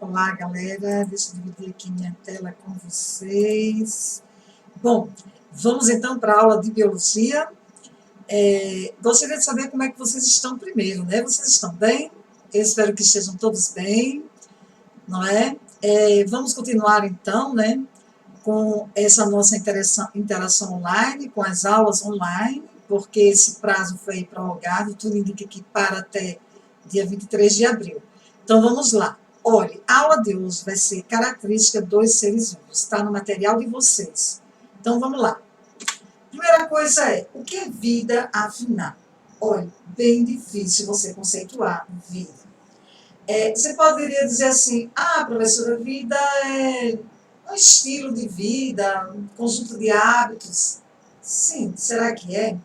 Olá, galera. Deixa eu dividir aqui minha tela com vocês. Bom, vamos então para a aula de biologia. Gostaria de saber como é que vocês estão primeiro, né? Vocês estão bem? Eu espero que estejam todos bem, não é? Vamos continuar então, né, com essa nossa interação online, com as aulas online, porque esse prazo foi prorrogado, tudo indica que para até dia 23 de abril. Então, vamos lá. Olha, a aula de hoje vai ser característica dos seres vivos, está no material de vocês. Então, vamos lá. Primeira coisa é, o que é vida, afinal? Olha, bem difícil você conceituar vida. Você poderia dizer assim, professora, vida é um estilo de vida, um conjunto de hábitos. Sim, será que é?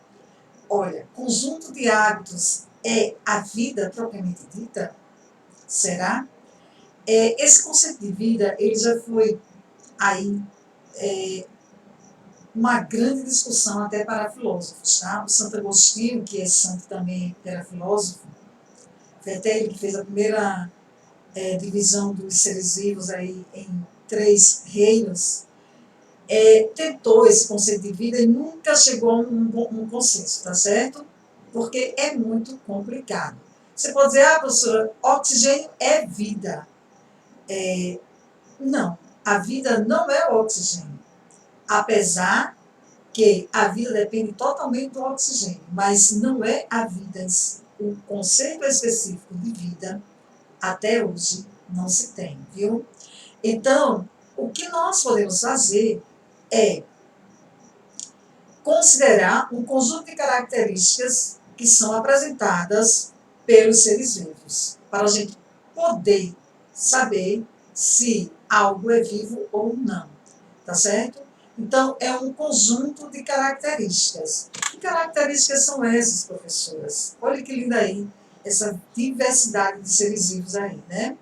Olha, conjunto de hábitos é a vida propriamente dita? Será? Esse conceito de vida, ele já foi aí uma grande discussão até para filósofos, tá? O Santo Agostinho, que é santo também, era filósofo, foi até ele que fez a primeira divisão dos seres vivos aí em 3 reinos, tentou esse conceito de vida e nunca chegou a um consenso, tá certo? Porque é muito complicado. Você pode dizer, professora, oxigênio é vida. Não, a vida não é o oxigênio. Apesar que a vida depende totalmente do oxigênio, mas não é a vida. O conceito específico de vida, até hoje, não se tem, viu? Então, o que nós podemos fazer é considerar um conjunto de características que são apresentadas pelos seres vivos, para a gente poder saber se algo é vivo ou não, tá certo? Então, é um conjunto de características. Que características são essas, professoras? Olha que linda aí, essa diversidade de seres vivos aí, né?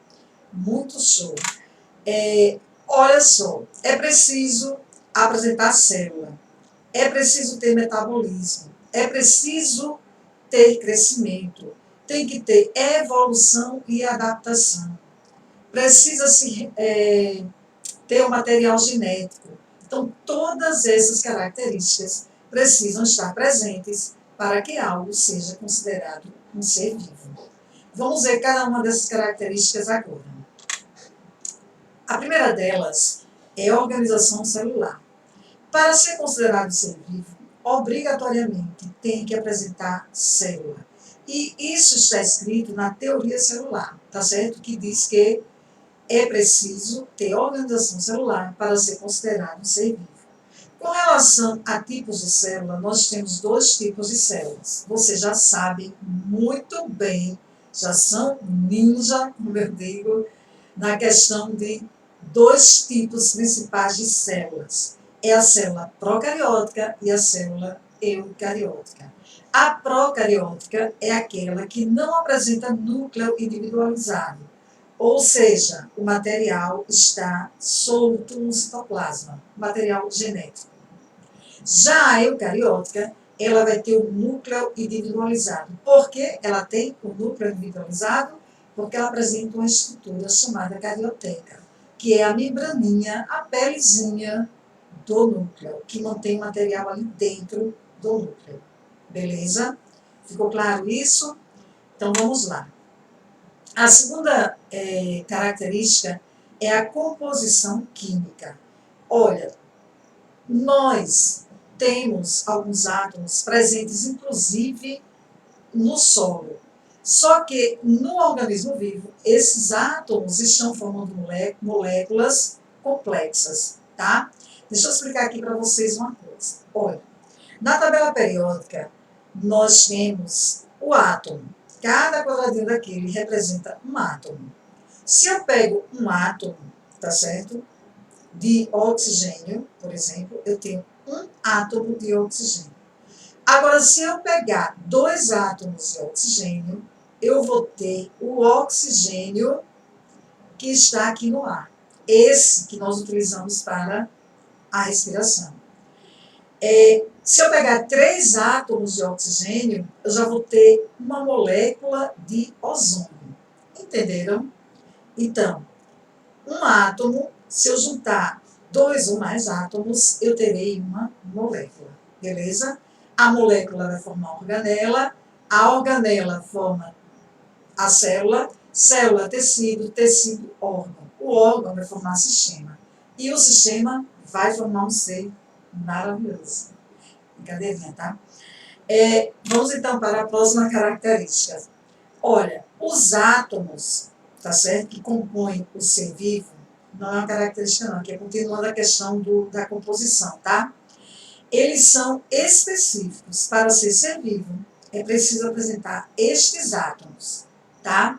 Muito show. Olha só, é preciso apresentar célula, é preciso ter metabolismo, é preciso ter crescimento, tem que ter evolução e adaptação, precisa-se ter o material genético. Então, todas essas características precisam estar presentes para que algo seja considerado um ser vivo. Vamos ver cada uma dessas características agora. A primeira delas é a organização celular. Para ser considerado ser vivo, obrigatoriamente tem que apresentar célula. E isso está escrito na teoria celular, tá certo? Que diz que é preciso ter organização celular para ser considerado um ser vivo. Com relação a tipos de célula, nós temos 2 tipos de células. Vocês já sabem muito bem, já são ninja, como eu digo, na questão de 2 tipos principais de células. É a célula procariótica e a célula eucariótica. A procariótica é aquela que não apresenta núcleo individualizado, ou seja, o material está solto no citoplasma, material genético. Já a eucariótica, ela vai ter o núcleo individualizado. Por que ela tem o núcleo individualizado? Porque ela apresenta uma estrutura chamada carioteca, que é a membraninha, a pelezinha do núcleo, que mantém o material ali dentro do núcleo. Beleza? Ficou claro isso? Então vamos lá. A segunda característica é a composição química. Olha, nós temos alguns átomos presentes, inclusive, no solo. Só que, no organismo vivo, esses átomos estão formando moléculas complexas, tá? Deixa eu explicar aqui para vocês uma coisa. Olha, na tabela periódica, nós temos o átomo. Cada quadradinho daquele representa um átomo. Se eu pego um átomo, tá certo? De oxigênio, por exemplo, eu tenho um átomo de oxigênio. Agora, se eu pegar 2 átomos de oxigênio, eu vou ter o oxigênio que está aqui no ar. Esse que nós utilizamos para a respiração. Se eu pegar 3 átomos de oxigênio, eu já vou ter uma molécula de ozônio. Entenderam? Então, Um átomo, se eu juntar 2 ou mais átomos, eu terei uma molécula, beleza? A molécula vai formar organela, a organela forma a célula, célula, tecido, tecido, órgão. O órgão vai formar sistema. E o sistema vai formar um ser maravilhoso. Brincadeirinha, tá? Vamos então para a próxima característica. Olha, os átomos, tá certo? Que compõem o ser vivo, não é uma característica não, que é continuando a questão da composição, tá? Eles são específicos. Para ser vivo, é preciso apresentar estes átomos, tá?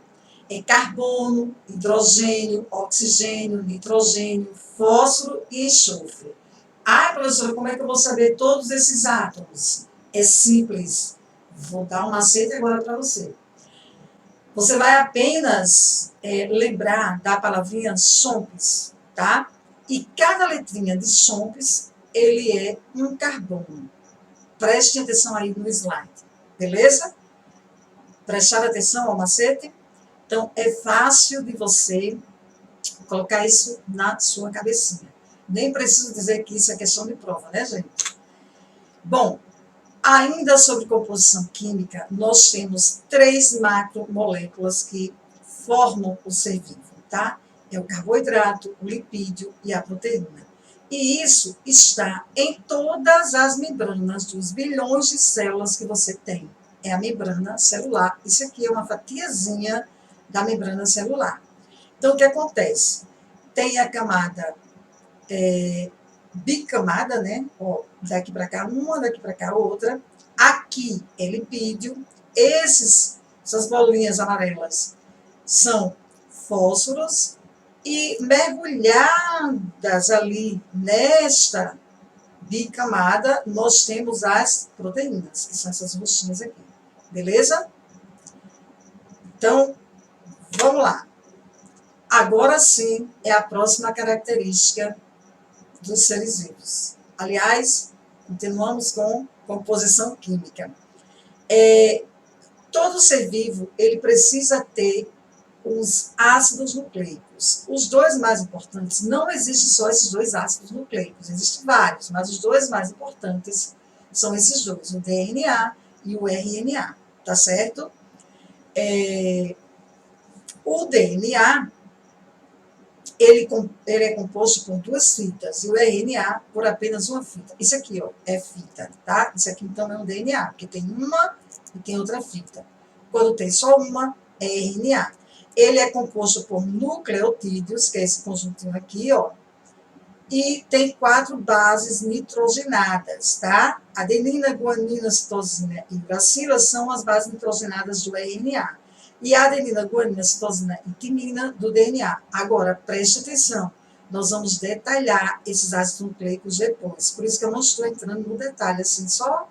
É carbono, hidrogênio, oxigênio, nitrogênio, fósforo e enxofre. Ah, professora, como é que eu vou saber todos esses átomos? É simples. Vou dar um macete agora para você. Você vai apenas lembrar da palavrinha SOMPs, tá? E cada letrinha de SOMPs, ele é um carbono. Preste atenção aí no slide, beleza? Prestar atenção ao macete? Então, é fácil de você colocar isso na sua cabecinha. Nem preciso dizer que isso é questão de prova, né, gente? Bom, ainda sobre composição química, nós temos 3 macromoléculas que formam o ser vivo, tá? É o carboidrato, o lipídio e a proteína. E isso está em todas as membranas dos bilhões de células que você tem. É a membrana celular. Isso aqui é uma fatiazinha da membrana celular. Então, o que acontece? Tem a camada bicamada, né? Ó, daqui para cá uma, daqui para cá outra. Aqui é lipídio. Essas bolinhas amarelas são fósforos e mergulhadas ali nesta bicamada nós temos as proteínas, que são essas roxinhas aqui. Beleza? Então, vamos lá. Agora sim é a próxima característica dos seres vivos. Aliás, continuamos com composição química. Todo ser vivo ele precisa ter os ácidos nucleicos. Os 2 mais importantes, não existem só esses 2 ácidos nucleicos, existem vários, mas os 2 mais importantes são esses 2, o DNA e o RNA, tá certo? O DNA, ele é composto por 2 fitas, e o RNA por apenas uma fita. Isso aqui, ó, é fita, tá? Isso aqui, então, é um DNA, porque tem uma e tem outra fita. Quando tem só uma, é RNA. Ele é composto por nucleotídeos, que é esse conjuntinho aqui, ó, e tem 4 bases nitrogenadas, tá? Adenina, guanina, citosina e uracila são as bases nitrogenadas do RNA. E a adenina, guanina, citosina e timina do DNA. Agora, preste atenção, nós vamos detalhar esses ácidos nucleicos depois. Por isso que eu não estou entrando no detalhe, assim, só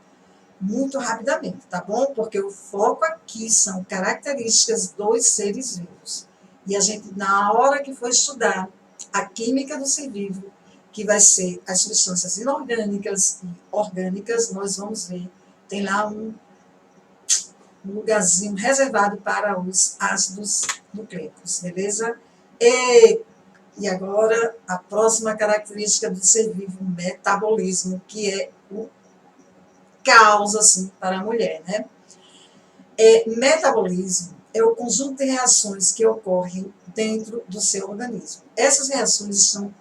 muito rapidamente, tá bom? Porque o foco aqui são características dos seres vivos. E a gente, na hora que for estudar a química do ser vivo, que vai ser as substâncias inorgânicas e orgânicas, nós vamos ver, tem lá um lugarzinho reservado para os ácidos nucleicos, beleza? E agora, a próxima característica do ser vivo, o metabolismo, que é o caos, assim, para a mulher, né? Metabolismo é o conjunto de reações que ocorrem dentro do seu organismo. Essas reações estão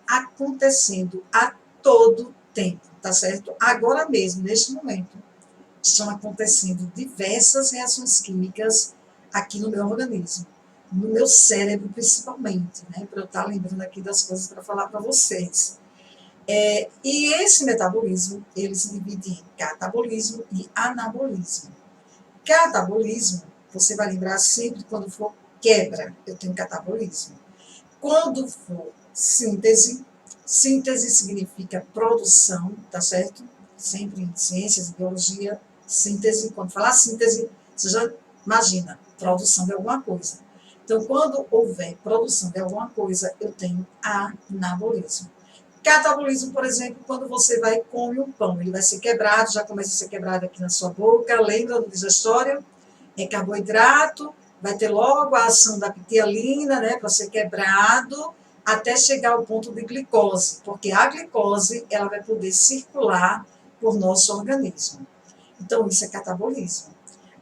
acontecendo a todo tempo, tá certo? Agora mesmo, neste momento, estão acontecendo diversas reações químicas aqui no meu organismo, no meu cérebro principalmente, né? Para eu estar lembrando aqui das coisas para falar para vocês. E esse metabolismo, ele se divide em catabolismo e anabolismo. Catabolismo, você vai lembrar sempre quando for quebra, eu tenho catabolismo. Quando for síntese, síntese significa produção, tá certo? Sempre em ciências, biologia, síntese, quando falar síntese, você já imagina, produção de alguma coisa. Então, quando houver produção de alguma coisa, eu tenho anabolismo. Catabolismo, por exemplo, quando você vai comer um pão, ele vai ser quebrado, já começa a ser quebrado aqui na sua boca, lembra do digestório? É carboidrato, vai ter logo a ação da ptialina, né, para ser quebrado, até chegar ao ponto de glicose, porque a glicose ela vai poder circular por nosso organismo. Então, isso é catabolismo.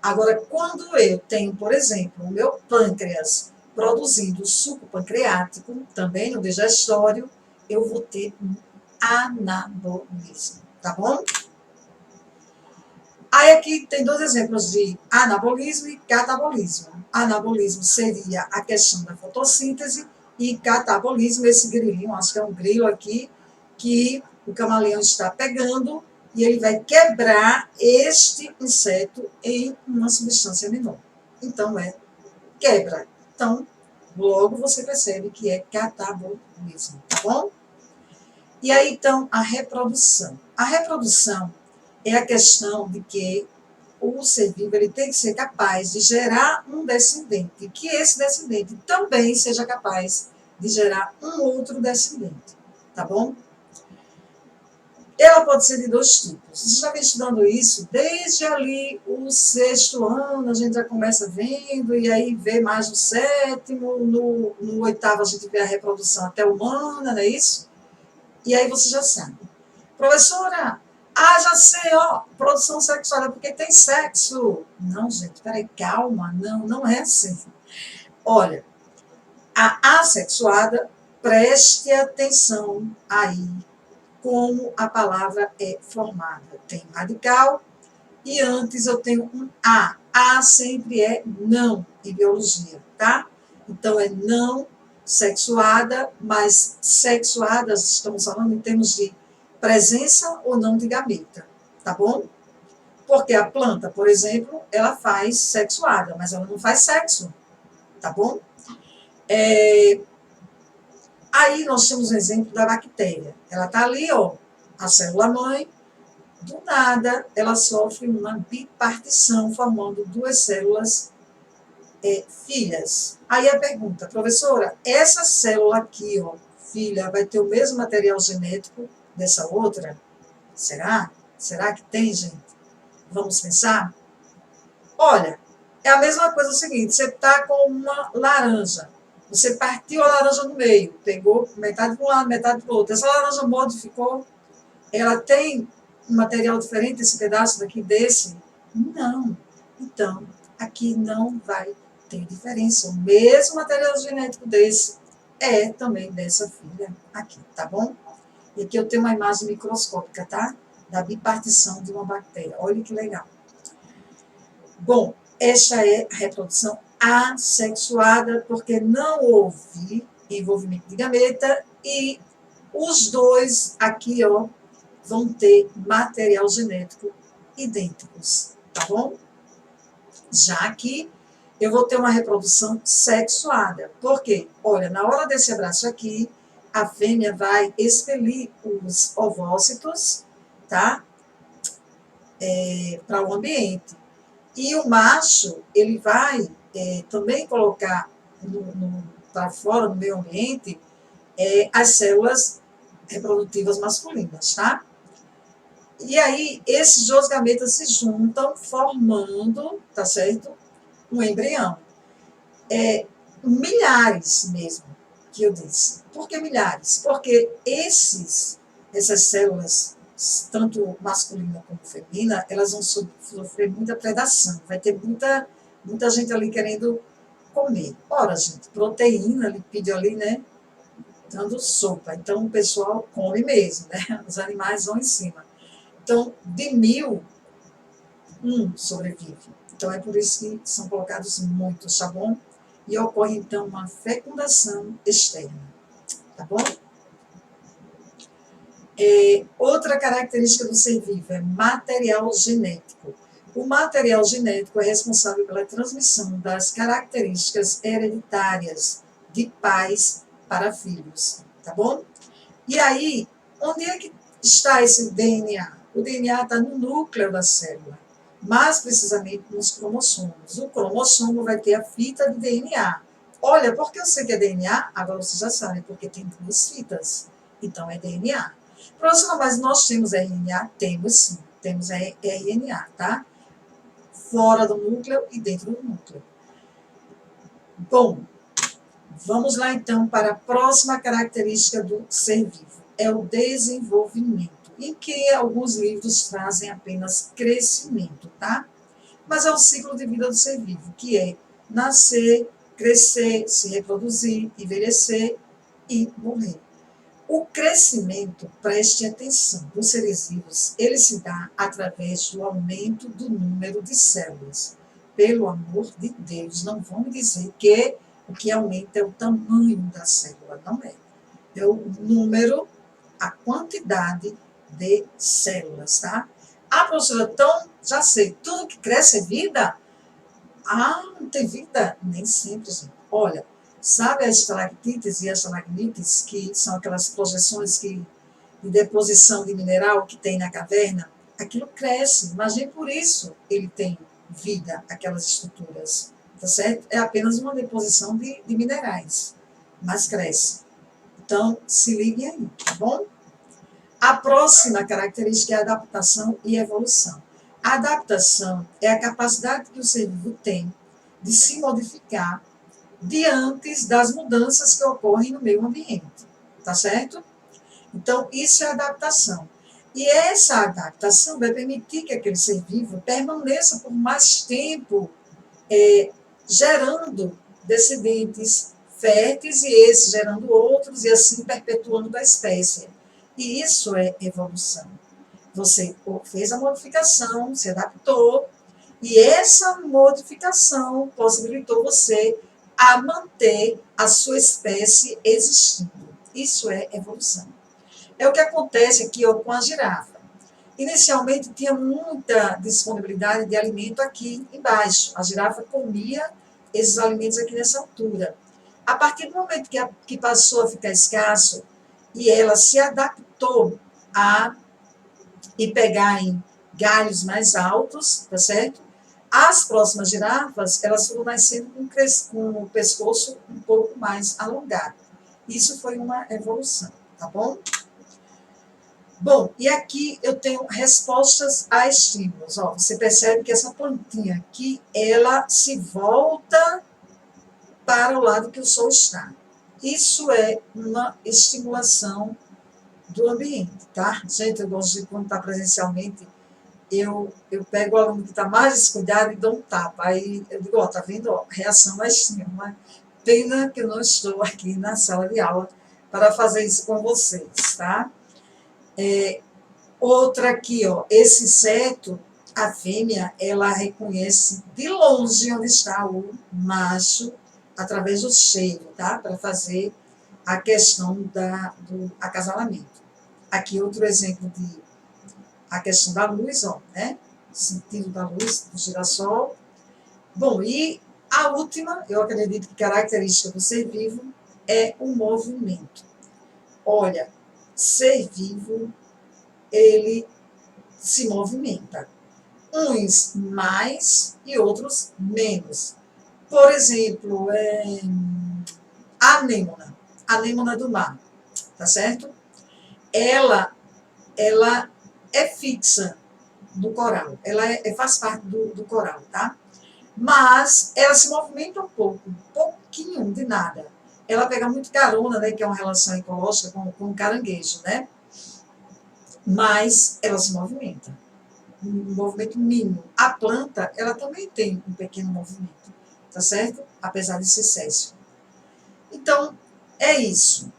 Agora, quando eu tenho, por exemplo, o meu pâncreas produzindo suco pancreático, também no digestório, eu vou ter um anabolismo, tá bom? Aí aqui tem dois exemplos de anabolismo e catabolismo. Anabolismo seria a questão da fotossíntese e catabolismo, esse grilinho, acho que é um grilo aqui, que o camaleão está pegando e ele vai quebrar este inseto em uma substância menor. Então, quebra. Então, logo você percebe que é catabolismo, tá bom? E aí, então, a reprodução. A reprodução é a questão de que o ser vivo ele tem que ser capaz de gerar um descendente, que esse descendente também seja capaz de gerar um outro descendente, tá bom? Ela pode ser de dois tipos. Você já vem estudando isso desde ali o 6º ano, a gente já começa vendo, e aí vê mais no 7º, no 8º a gente vê a reprodução até humana, não é isso? E aí você já sabe. Professora, já sei, ó, produção sexual é porque tem sexo. Não, gente, peraí, calma, não é assim. Olha, a assexuada, preste atenção aí como a palavra é formada. Tem radical e antes eu tenho um A. A sempre é não em biologia, tá? Então é não sexuada, mas sexuadas, estamos falando em termos de presença ou não de gameta, tá bom? Porque a planta, por exemplo, ela faz sexuada, mas ela não faz sexo, tá bom? Aí nós temos um exemplo da bactéria. Ela tá ali, ó, a célula-mãe, do nada ela sofre uma bipartição, formando duas células filhas. Aí a pergunta, professora, essa célula aqui, ó, filha, vai ter o mesmo material genético dessa outra? Será? Será que tem, gente? Vamos pensar? Olha, é a mesma coisa o seguinte, você está com uma laranja, você partiu a laranja no meio, pegou metade para um lado, metade para o outro. Essa laranja modificou, ela tem um material diferente desse pedaço daqui desse? Não. Então, aqui não vai ter diferença. O mesmo material genético desse é também dessa filha aqui, tá bom? E aqui eu tenho uma imagem microscópica, tá? Da bipartição de uma bactéria. Olha que legal. Bom, esta é a reprodução assexuada, porque não houve envolvimento de gameta e os dois aqui, ó, vão ter material genético idênticos, tá bom? Já aqui, eu vou ter uma reprodução sexuada. Por quê? Olha, na hora desse abraço aqui, a fêmea vai expelir os ovócitos, tá? Para o ambiente. E o macho, ele vai também colocar para fora, no meio ambiente, as células reprodutivas masculinas, tá? E aí, esses dois gametas se juntam, formando, tá certo? Um embrião. Milhares mesmo, que eu disse. Por que milhares? Porque essas células, tanto masculina como feminina, elas vão sofrer muita predação. Vai ter muita gente ali querendo comer. Ora, gente, proteína, lipídio ali, né? Dando sopa. Então, o pessoal come mesmo, né? Os animais vão em cima. Então, de 1.000, um sobrevive. Então, é por isso que são colocados muitos, tá bom? E ocorre, então, uma fecundação externa, tá bom? Outra característica do ser vivo é material genético. O material genético é responsável pela transmissão das características hereditárias de pais para filhos, tá bom? E aí, onde é que está esse DNA? O DNA está no núcleo da célula, mais precisamente nos cromossomos. O cromossomo vai ter a fita de DNA. Olha, por que eu sei que é DNA? Agora você já sabe, porque tem duas fitas. Então, é DNA. Professora, mas nós temos RNA? Temos sim, temos RNA, tá? Fora do núcleo e dentro do núcleo. Bom, Vamos lá, então, para a próxima característica do ser vivo. É o desenvolvimento, em que alguns livros trazem apenas crescimento, tá? Mas é o ciclo de vida do ser vivo, que é nascer, crescer, se reproduzir, envelhecer e morrer. O crescimento, preste atenção, dos seres vivos, ele se dá através do aumento do número de células. Pelo amor de Deus, não vão me dizer que o que aumenta é o tamanho da célula, não é. É o número, a quantidade de células, tá? Ah, professora, então, já sei, tudo que cresce é vida? Ah, não tem vida? Nem sempre, gente. Olha, sabe as estalactites e as estalagmites, que são aquelas projeções de deposição de mineral que tem na caverna? Aquilo cresce, mas nem por isso ele tem vida, aquelas estruturas, tá certo? É apenas uma deposição de minerais, mas cresce. Então, se liguem aí, tá bom? A próxima característica é a adaptação e evolução. A adaptação é a capacidade que o ser vivo tem de se modificar diante das mudanças que ocorrem no meio ambiente, tá certo? Então, isso é adaptação. E essa adaptação vai permitir que aquele ser vivo permaneça por mais tempo gerando descendentes férteis e esses gerando outros e assim perpetuando a espécie. E isso é evolução. Você fez a modificação, se adaptou, e essa modificação possibilitou você a manter a sua espécie existindo. Isso é evolução. É o que acontece aqui ó, com a girafa. Inicialmente tinha muita disponibilidade de alimento aqui embaixo. A girafa comia esses alimentos aqui nessa altura. A partir do momento que passou a ficar escasso e ela se adaptou a ir pegar em galhos mais altos, tá certo? As próximas girafas, elas foram nascendo com o pescoço um pouco mais alongado. Isso foi uma evolução, tá bom? Bom, e aqui eu tenho respostas a estímulos. Ó, você percebe que essa plantinha aqui, ela se volta para o lado que o sol está. Isso é uma estimulação do ambiente, tá? Gente, eu gosto de quando está presencialmente, eu pego o aluno que está mais descuidado e dou um tapa. Aí eu digo, ó, tá vendo? Ó, reação a estímulo. Pena que eu não estou aqui na sala de aula para fazer isso com vocês, tá? Outra aqui, ó, esse inseto, a fêmea, ela reconhece de longe onde está o macho através do cheiro, tá? Para fazer a questão do acasalamento. Aqui outro exemplo de a questão da luz, ó, né? Sentido da luz do girassol. Bom, e a última, eu acredito que característica do ser vivo é o movimento. Olha, ser vivo, ele se movimenta. Uns mais e outros menos. Por exemplo, a anêmona do mar, tá certo? Ela é fixa no coral, ela faz parte do coral, tá? Mas ela se movimenta um pouco, um pouquinho de nada. Ela pega muito carona, né, que é uma relação ecológica com o caranguejo, né? Mas ela se movimenta, um movimento mínimo. A planta, ela também tem um pequeno movimento, tá certo? Apesar de ser séssil. Então, é isso.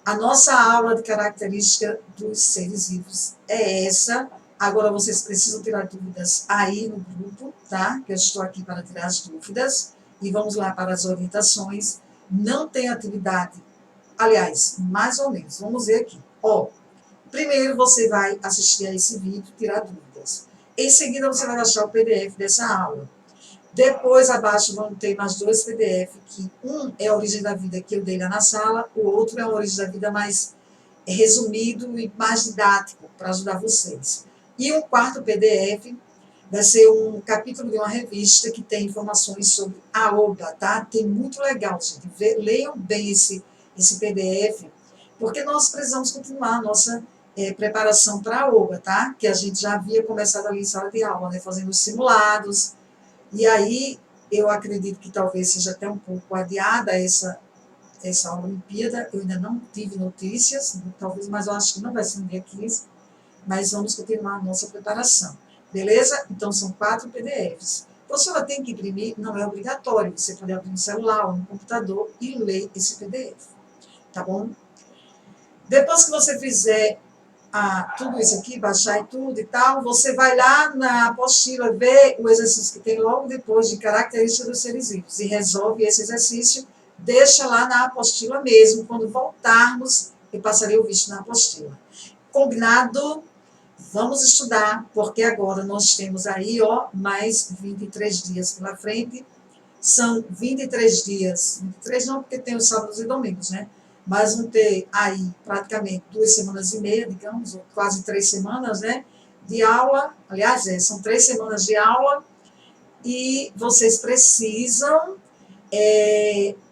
A nossa aula de característica dos seres vivos é essa. Agora vocês precisam tirar dúvidas aí no grupo, tá? Que eu estou aqui para tirar as dúvidas. E vamos lá para as orientações. Não tem atividade, aliás, mais ou menos. Vamos ver aqui. Ó, primeiro você vai assistir a esse vídeo, tirar dúvidas. Em seguida você vai baixar o PDF dessa aula. Depois, abaixo, vão ter mais dois PDF, que um é a Origem da Vida, que eu dei lá na sala, o outro é a Origem da Vida mais resumido e mais didático, para ajudar vocês. E um quarto PDF vai ser um capítulo de uma revista que tem informações sobre a OBA, tá? Tem muito legal, gente. Leiam bem esse PDF, porque nós precisamos continuar a nossa preparação para a OBA, tá? Que a gente já havia começado ali em sala de aula, né? Fazendo os simulados. E aí, eu acredito que talvez seja até um pouco adiada essa essa Olimpíada, eu ainda não tive notícias, talvez, mas eu acho que não vai ser no dia 15, mas vamos continuar a nossa preparação. Beleza? Então, são 4 PDFs. Então, se ela tem que imprimir, não é obrigatório. Você pode abrir no celular ou no computador e ler esse PDF. Tá bom? Depois que você fizer tudo isso aqui, baixar e tudo e tal, você vai lá na apostila ver o exercício que tem logo depois de características dos seres vivos e resolve esse exercício, deixa lá na apostila mesmo. Quando voltarmos, eu passarei o visto na apostila. Combinado? Vamos estudar, porque agora nós temos aí, mais 23 dias pela frente. São 23 dias, 23 não, porque tem os sábados e domingos, né? Mas vão ter aí praticamente 2 semanas e meia, digamos, ou quase 3 semanas, né? De aula. Aliás, são 3 semanas de aula e vocês precisam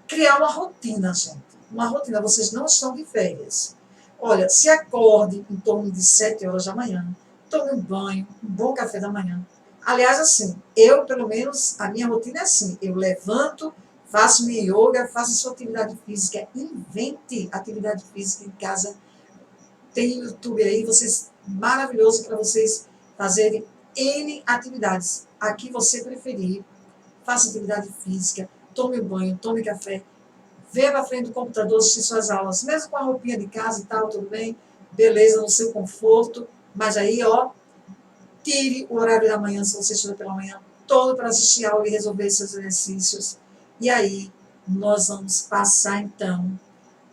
criar uma rotina, gente. Uma rotina. Vocês não estão de férias. Olha, se acorde em torno de 7 horas da manhã, tome um banho, um bom café da manhã. Aliás, assim, eu, pelo menos, a minha rotina é assim, eu levanto, faço minha yoga, faço sua atividade física, invente atividade física em casa. Tem YouTube aí, maravilhoso para vocês fazerem N atividades. A que você preferir, faça atividade física, tome um banho, tome café, venha para frente do computador assistir suas aulas, mesmo com a roupinha de casa e tal, tudo bem, beleza, no seu conforto, mas aí, tire o horário da manhã, se você estuda pela manhã, todo para assistir a aula e resolver seus exercícios. E aí, nós vamos passar, então,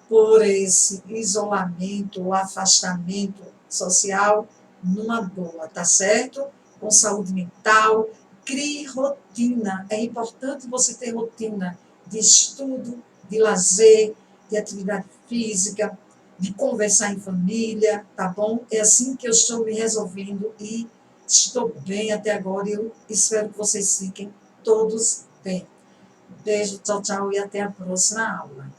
por esse isolamento ou afastamento social numa boa, tá certo? Com saúde mental, crie rotina. É importante você ter rotina de estudo, de lazer, de atividade física, de conversar em família, tá bom? É assim que eu estou me resolvendo e estou bem até agora e eu espero que vocês fiquem todos bem. Beijo, tchau, tchau e até a próxima aula.